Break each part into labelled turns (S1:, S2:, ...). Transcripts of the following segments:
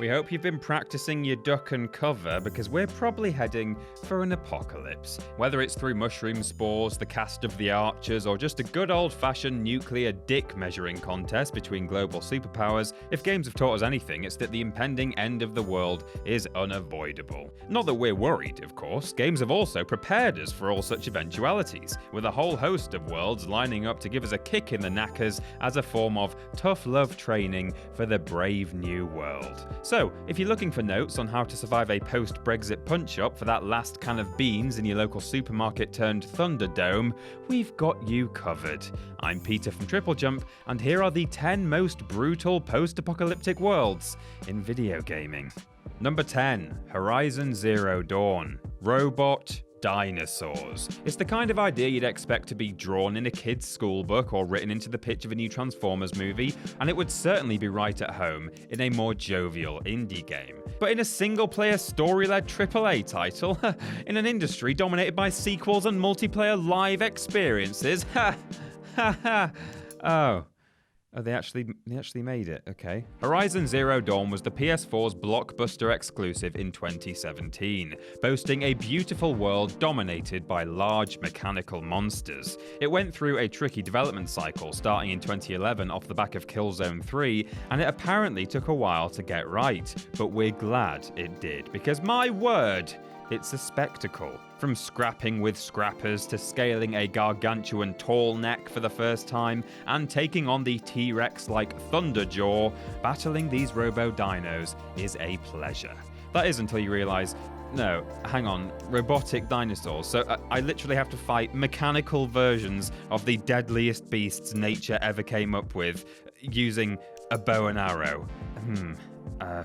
S1: We hope you've been practicing your duck and cover because we're probably heading for an apocalypse. Whether it's through mushroom spores, the cast of the Archers, or just a good old-fashioned nuclear dick measuring contest between global superpowers, if games have taught us anything, it's that the impending end of the world is unavoidable. Not that we're worried, of course. Games have also prepared us for all such eventualities, with a whole host of worlds lining up to give us a kick in the knackers as a form of tough love training for the brave new world. So, if you're looking for notes on how to survive a post-Brexit punch-up for that last can of beans in your local supermarket turned Thunderdome, we've got you covered. I'm Peter from TripleJump, and here are the 10 most brutal post-apocalyptic worlds in video gaming. Number 10. Horizon Zero Dawn. Robot dinosaurs. It's the kind of idea you'd expect to be drawn in a kid's school book or written into the pitch of a new Transformers movie, and it would certainly be right at home in a more jovial indie game. But in a single-player story-led AAA title, in an industry dominated by sequels and multiplayer live experiences, Oh, they actually made it, okay. Horizon Zero Dawn was the PS4's blockbuster exclusive in 2017, boasting a beautiful world dominated by large mechanical monsters. It went through a tricky development cycle starting in 2011 off the back of Killzone 3, and it apparently took a while to get right, but we're glad it did, because my word, it's a spectacle. From scrapping with scrappers to scaling a gargantuan tall neck for the first time and taking on the T-Rex-like Thunderjaw, battling these robo-dinos is a pleasure. That is until you realise, no, hang on, robotic dinosaurs, so I literally have to fight mechanical versions of the deadliest beasts nature ever came up with, using a bow and arrow. I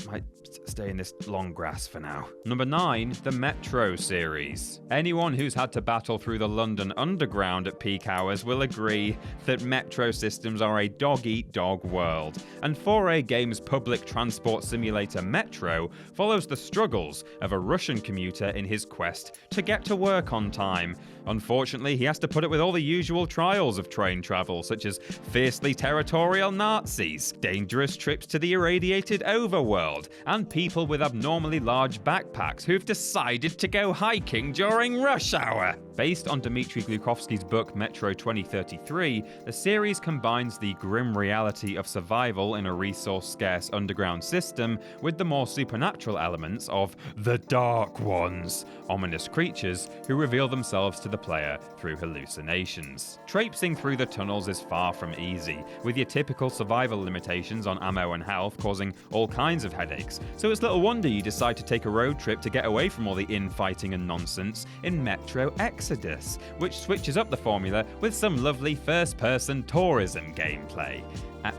S1: might stay in this long grass for now. Number 9, the Metro series. Anyone who's had to battle through the London Underground at peak hours will agree that metro systems are a dog-eat-dog world, and 4A Games' public transport simulator Metro follows the struggles of a Russian commuter in his quest to get to work on time. Unfortunately, he has to put up with all the usual trials of train travel, such as fiercely territorial Nazis, dangerous trips to the irradiated overworld, and people with abnormally large backpacks who've decided to go hiking during rush hour. Based on Dmitry Glukovsky's book Metro 2033, the series combines the grim reality of survival in a resource-scarce underground system with the more supernatural elements of the Dark Ones, ominous creatures who reveal themselves to the player through hallucinations. Traipsing through the tunnels is far from easy, with your typical survival limitations on ammo and health causing all kinds of headaches, so it's little wonder you decide to take a road trip to get away from all the infighting and nonsense in Metro Exodus, which switches up the formula with some lovely first-person tourism gameplay.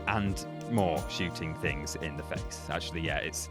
S1: And more shooting things in the face. Actually, yeah, it's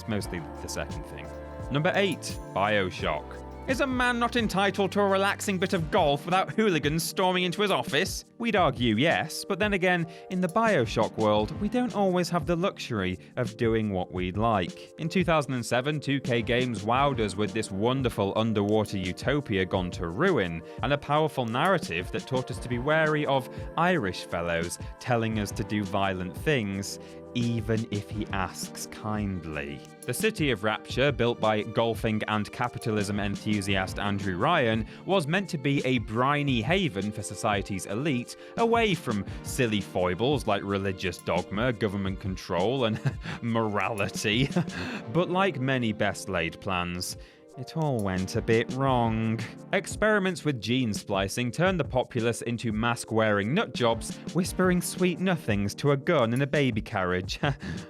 S1: mostly the second thing. Number 8, BIOSHOCK. Is a man not entitled to a relaxing bit of golf without hooligans storming into his office? We'd argue yes, but then again, in the BioShock world, we don't always have the luxury of doing what we'd like. In 2007, 2K Games wowed us with this wonderful underwater utopia gone to ruin, and a powerful narrative that taught us to be wary of Irish fellows telling us to do violent things, even if he asks kindly. The city of Rapture, built by golfing and capitalism enthusiast Andrew Ryan, was meant to be a briny haven for society's elite, away from silly foibles like religious dogma, government control, and morality. But like many best-laid plans, it all went a bit wrong. Experiments with gene splicing turned the populace into mask-wearing nutjobs, whispering sweet nothings to a gun in a baby carriage.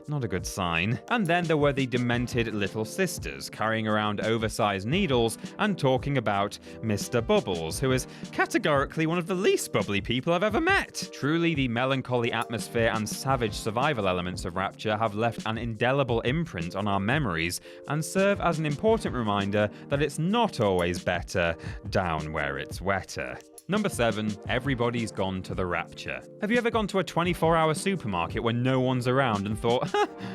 S1: Not a good sign. And then there were the demented little sisters, carrying around oversized needles and talking about Mr. Bubbles, who is categorically one of the least bubbly people I've ever met. Truly, the melancholy atmosphere and savage survival elements of Rapture have left an indelible imprint on our memories and serve as an important reminder reminder that it's not always better down where it's wetter. Number 7. Everybody's gone to the Rapture. Have you ever gone to a 24-hour supermarket when no one's around and thought,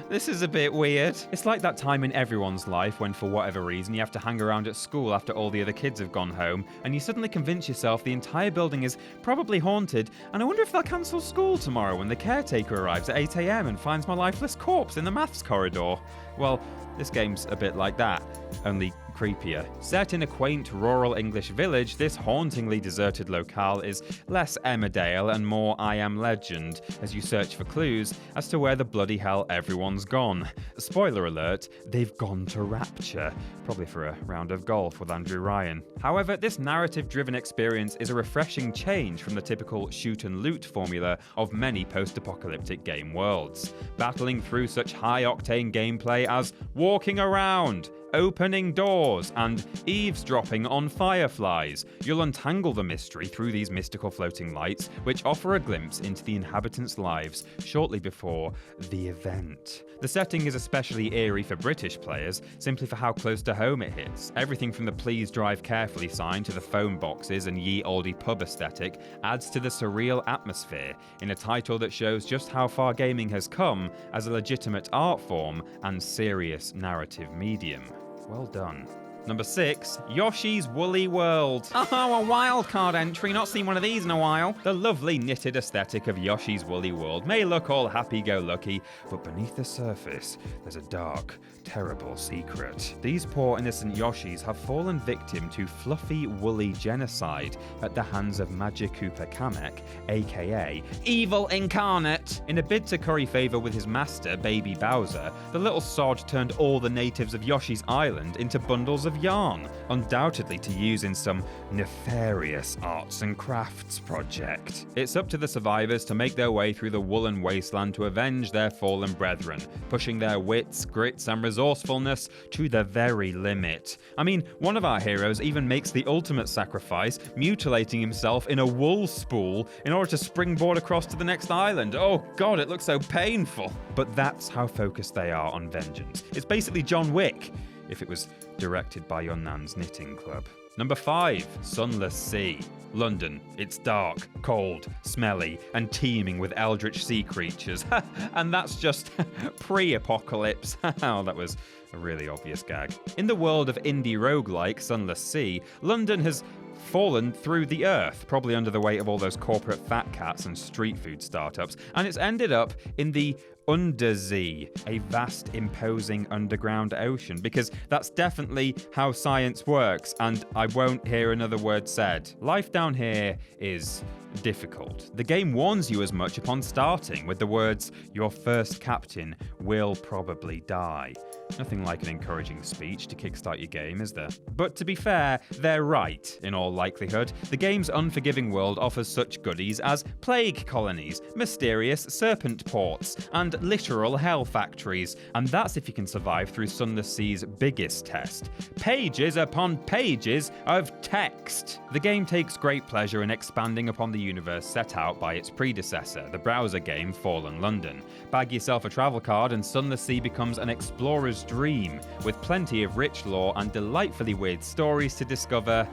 S1: this is a bit weird? It's like that time in everyone's life when, for whatever reason, you have to hang around at school after all the other kids have gone home, and you suddenly convince yourself the entire building is probably haunted, and I wonder if they'll cancel school tomorrow when the caretaker arrives at 8 AM and finds my lifeless corpse in the maths corridor. Well, this game's a bit like that, only creepier. Set in a quaint rural English village, this hauntingly deserted locale is less Emmerdale and more I Am Legend as you search for clues as to where the bloody hell everyone's gone. Spoiler alert, they've gone to Rapture, probably for a round of golf with Andrew Ryan. However, this narrative-driven experience is a refreshing change from the typical shoot and loot formula of many post-apocalyptic game worlds. Battling through such high-octane gameplay as walking around, opening doors, and eavesdropping on fireflies, you'll untangle the mystery through these mystical floating lights, which offer a glimpse into the inhabitants' lives shortly before the event. The setting is especially eerie for British players, simply for how close to home it hits. Everything from the please drive carefully sign to the phone boxes and ye olde pub aesthetic adds to the surreal atmosphere in a title that shows just how far gaming has come as a legitimate art form and serious narrative medium. Well done. Number 6, Yoshi's Woolly World. Oh, a wildcard entry, not seen one of these in a while. The lovely knitted aesthetic of Yoshi's Woolly World may look all happy-go-lucky, but beneath the surface, there's a dark, terrible secret. These poor innocent Yoshis have fallen victim to fluffy, woolly genocide at the hands of Magikupa Kamek, aka Evil Incarnate. In a bid to curry favour with his master, Baby Bowser, the little sod turned all the natives of Yoshi's Island into bundles of yarn, undoubtedly to use in some nefarious arts and crafts project. It's up to the survivors to make their way through the woolen wasteland to avenge their fallen brethren, pushing their wits, grits, and resourcefulness to the very limit. I mean, one of our heroes even makes the ultimate sacrifice, mutilating himself in a wool spool in order to springboard across to the next island. Oh god, it looks so painful. But that's how focused they are on vengeance. It's basically John Wick, if it was directed by your nan's knitting club. Number 5, Sunless Sea. London. It's dark, cold, smelly, and teeming with eldritch sea creatures. And that's just pre-apocalypse. Oh, that was a really obvious gag. In the world of indie roguelike Sunless Sea, London has fallen through the earth, probably under the weight of all those corporate fat cats and street food startups, and it's ended up in the Undersea, a vast, imposing underground ocean, because that's definitely how science works, and I won't hear another word said. Life down here is difficult. The game warns you as much upon starting, with the words, "Your first captain will probably die." Nothing like an encouraging speech to kickstart your game, is there? But to be fair, they're right, in all likelihood. The game's unforgiving world offers such goodies as plague colonies, mysterious serpent ports, and literal hell factories. And that's if you can survive through Sunless Sea's biggest test. Pages upon pages of text. The game takes great pleasure in expanding upon the universe set out by its predecessor, the browser game Fallen London. Bag yourself a travel card and Sunless Sea becomes an explorer's dream, with plenty of rich lore and delightfully weird stories to discover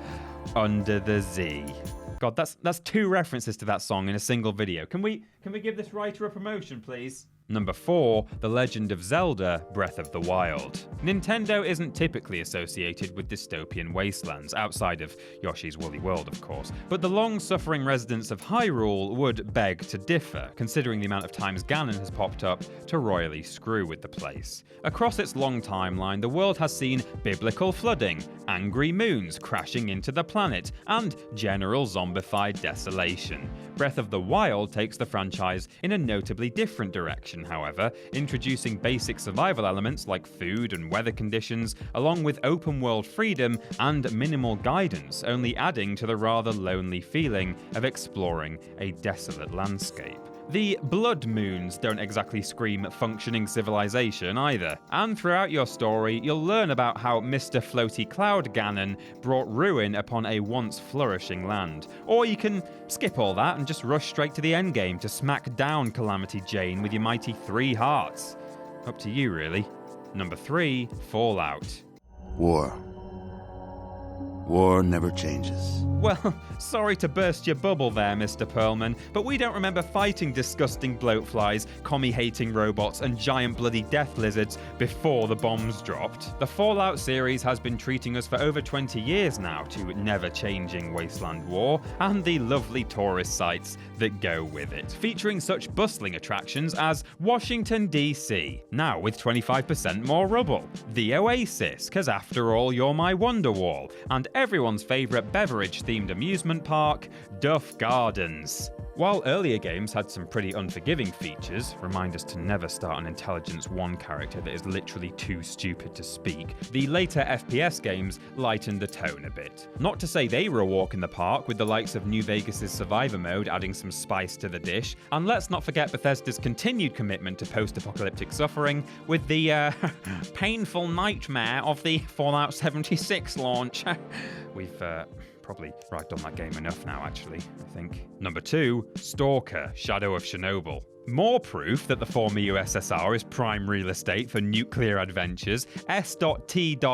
S1: under the Z. God, that's 2 references to that song in a single video. Can we give this writer a promotion, please? Number 4, The Legend of Zelda: Breath of the Wild. Nintendo isn't typically associated with dystopian wastelands, outside of Yoshi's Woolly World, of course, but the long-suffering residents of Hyrule would beg to differ, considering the amount of times Ganon has popped up to royally screw with the place. Across its long timeline, the world has seen biblical flooding, angry moons crashing into the planet, and general zombified desolation. Breath of the Wild takes the franchise in a notably different direction, however, introducing basic survival elements like food and weather conditions, along with open-world freedom and minimal guidance, only adding to the rather lonely feeling of exploring a desolate landscape. The blood moons don't exactly scream functioning civilization either. And throughout your story, you'll learn about how Mr. Floaty Cloud Ganon brought ruin upon a once flourishing land. Or you can skip all that and just rush straight to the endgame to smack down Calamity Jane with your mighty 3 hearts. Up to you, really. Number 3, Fallout.
S2: War. War never changes.
S1: Well, sorry to burst your bubble there, Mr. Perlman, but we don't remember fighting disgusting bloatflies, commie-hating robots, and giant bloody death lizards before the bombs dropped. The Fallout series has been treating us for over 20 years now to never-changing wasteland war, and the lovely tourist sites that go with it, featuring such bustling attractions as Washington, D.C., now with 25% more rubble, the Oasis, 'cause after all, you're my Wonderwall, and everyone's favourite beverage-themed amusement park, Duff Gardens. While earlier games had some pretty unforgiving features, reminders to never start an Intelligence 1 character that is literally too stupid to speak, the later FPS games lightened the tone a bit. Not to say they were a walk in the park, with the likes of New Vegas' Survivor mode adding some spice to the dish, and let's not forget Bethesda's continued commitment to post-apocalyptic suffering with the painful nightmare of the Fallout 76 launch. We've probably ragged on that game enough now, actually, I think. Number 2, S.T.A.L.K.E.R, Shadow of Chernobyl. More proof that the former USSR is prime real estate for nuclear adventures, S.T.A.L.K.E.R,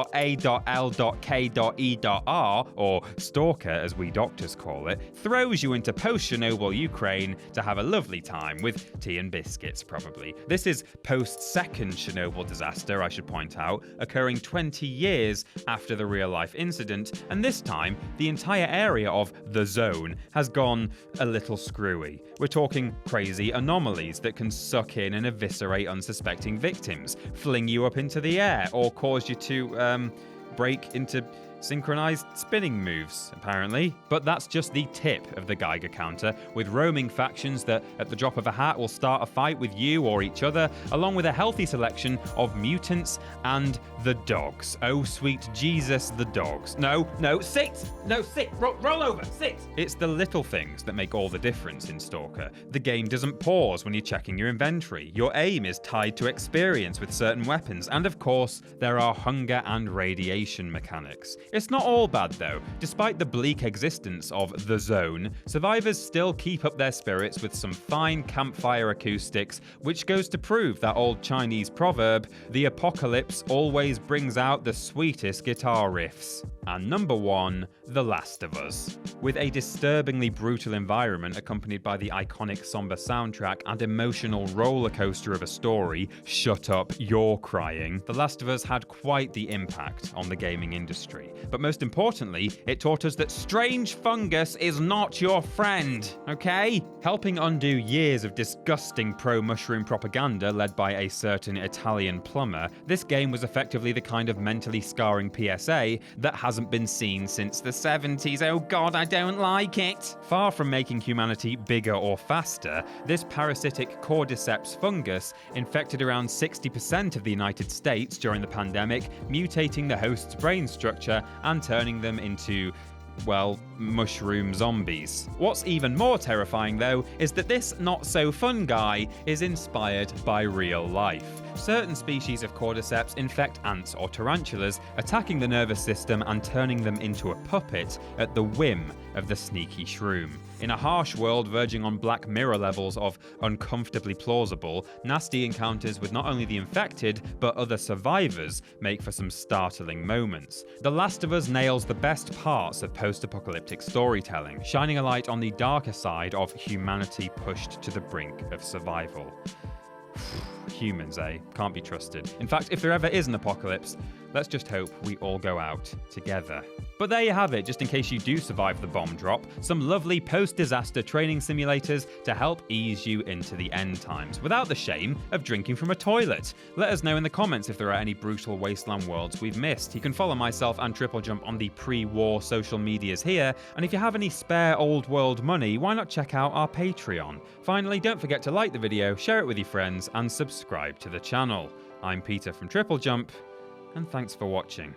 S1: or Stalker as we doctors call it, throws you into post-Chernobyl Ukraine to have a lovely time with tea and biscuits, probably. This is post-second Chernobyl disaster, I should point out, occurring 20 years after the real-life incident, and this time, the entire area of the zone has gone a little screwy. We're talking crazy anomalies that can suck in and eviscerate unsuspecting victims, fling you up into the air, or cause you to, break into synchronized spinning moves, apparently. But that's just the tip of the Geiger counter, with roaming factions that, at the drop of a hat, will start a fight with you or each other, along with a healthy selection of mutants and the dogs. Oh, sweet Jesus, the dogs. No, sit! No, sit! Roll over, sit! It's the little things that make all the difference in Stalker. The game doesn't pause when you're checking your inventory. Your aim is tied to experience with certain weapons, and of course, there are hunger and radiation mechanics. It's not all bad though. Despite the bleak existence of the zone, survivors still keep up their spirits with some fine campfire acoustics, which goes to prove that old Chinese proverb, the apocalypse always brings out the sweetest guitar riffs. And number 1, The Last of Us. With a disturbingly brutal environment accompanied by the iconic somber soundtrack and emotional rollercoaster of a story, Shut Up, You're Crying, The Last of Us had quite the impact on the gaming industry. But most importantly, it taught us that strange fungus is not your friend, okay? Helping undo years of disgusting pro-mushroom propaganda led by a certain Italian plumber, this game was effectively the kind of mentally scarring PSA that hasn't been seen since the 70s. Oh god, I don't like it. Far from making humanity bigger or faster, this parasitic cordyceps fungus infected around 60% of the United States during the pandemic, mutating the host's brain structure and turning them into, well, mushroom zombies. What's even more terrifying though is that this not-so-fun guy is inspired by real life. Certain species of cordyceps infect ants or tarantulas, attacking the nervous system and turning them into a puppet at the whim of the sneaky shroom. In a harsh world verging on Black Mirror levels of uncomfortably plausible, nasty encounters with not only the infected, but other survivors make for some startling moments. The Last of Us nails the best parts of post-apocalyptic storytelling, shining a light on the darker side of humanity pushed to the brink of survival. Humans, eh? Can't be trusted. In fact, if there ever is an apocalypse, let's just hope we all go out together. But there you have it, just in case you do survive the bomb drop, some lovely post-disaster training simulators to help ease you into the end times, without the shame of drinking from a toilet. Let us know in the comments if there are any brutal wasteland worlds we've missed. You can follow myself and TripleJump on the pre-war social medias here, and if you have any spare old world money, why not check out our Patreon? Finally, don't forget to like the video, share it with your friends, and subscribe to the channel. I'm Peter from TripleJump, and thanks for watching.